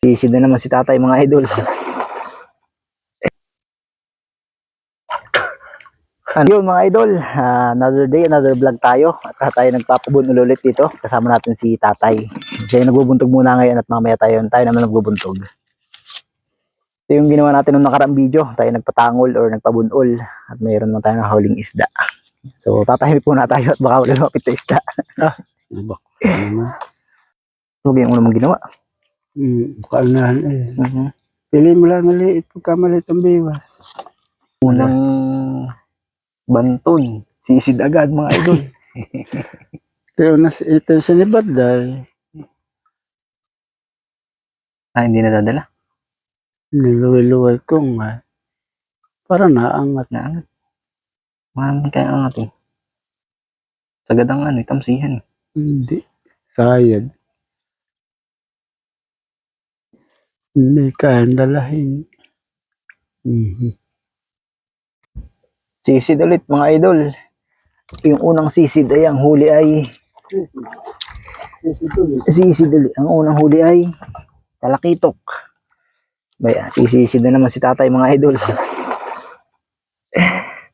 Sisid na naman si tatay mga idol. Yun mga idol, another day, another vlog tayo. At tayo nagpapabunol ulit dito. Kasama natin si tatay. Siya yung nagbubuntog muna ngayon at mamaya tayo naman nagbubuntog. Ito yung ginawa natin nung nakaraang video. Tayo nagpatangol or nagpabunol. At mayroon naman tayo ng huling isda. So tatahimik muna tayo at baka lumapit na isda. Huwag yung unang ginawa. Kaunahan eh. Pili mo lang maliit pagka maliit ang biwas. Unang banton. Sisid agad mga idol. Pero ito sa libad dahil Hindi nadadala. niluwi-luwi ko nga. Parang naangat. Naangat. Maraming kaya angat eh. Sagad ang tamsihan eh. Hindi. Sayad. Hindi kaya dalahin. Sisid ulit mga idol. Yung unang sisid ay ang huli ay sisid ulit. Ang unang huli ay talakitok. Baya, sisisid na naman si tatay mga idol.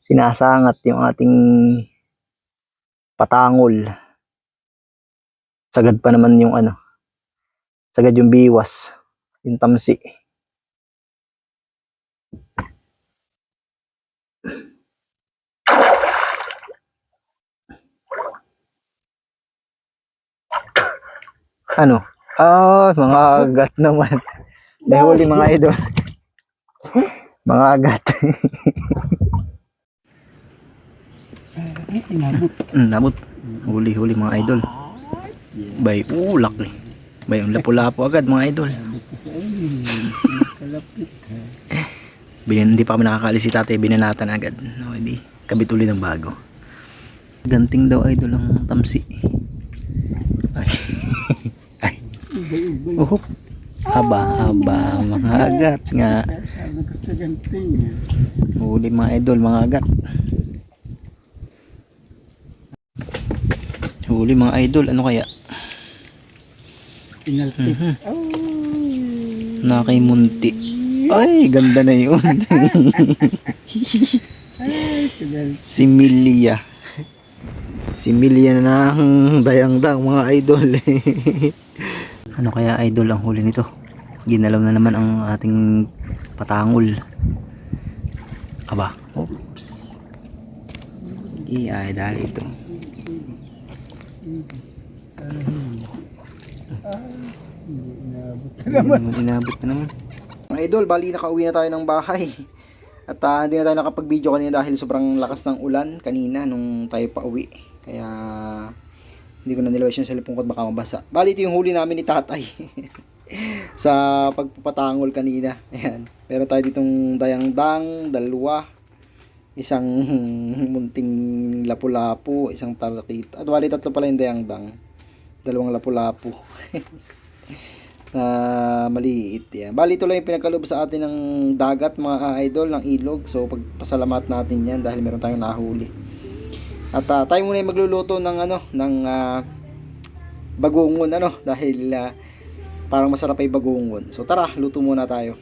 Sinasangat yung ating patangol. Sagad pa naman yung sagad yung biwas. Yung tamsi. Mga agat naman. May huli mga idol. Mga agat. Nabot. Huli mga idol. Bay, ulak ni. Bay, ang lapu-lapu agad mga idol. Hindi pa kami nakakaalis si tatay, binanatan agad. Hindi, kabit ulit ng bago. Ganting daw idol ang tamsi. Ay. Ay. Uhop. Haba, mga agat nga. Huli mga idol, mga agat. Huli mga idol, ano kaya? Pinalpit. Nakimunti. Ay, ganda na yun. Si Milia. Si Milia na ng dayang-dang mga idol. Ano kaya idol ang huli nito? Ginalaw na naman ang ating patangol. Aba. Oops. Ay, dali ito. Inabot na naman. Mga idol, bali nakauwi na tayo ng bahay. At hindi na tayo nakapag-video kanina dahil sobrang lakas ng ulan kanina nung tayo pa uwi. Kaya hindi ko na nilabas yung cellphone ko at baka mabasa. Bali ito yung huli namin ni tatay. Sa pagpapatangol kanina. Ayan. Meron tayo ditong dayang-dang, dalawa. Isang munting lapu-lapu, isang talakita. At bali tatlo pala yung dayang-dang. Dalawang lapu-lapu. Na maliit yan. Bali ito lang yung pinagkaloob sa atin ng dagat mga idol, ng ilog. So pagpasalamat natin yan dahil meron tayong nahuli. At tayo muna yung magluluto ng ng bagungon dahil parang masarap ay bagungon. So tara, luto muna tayo.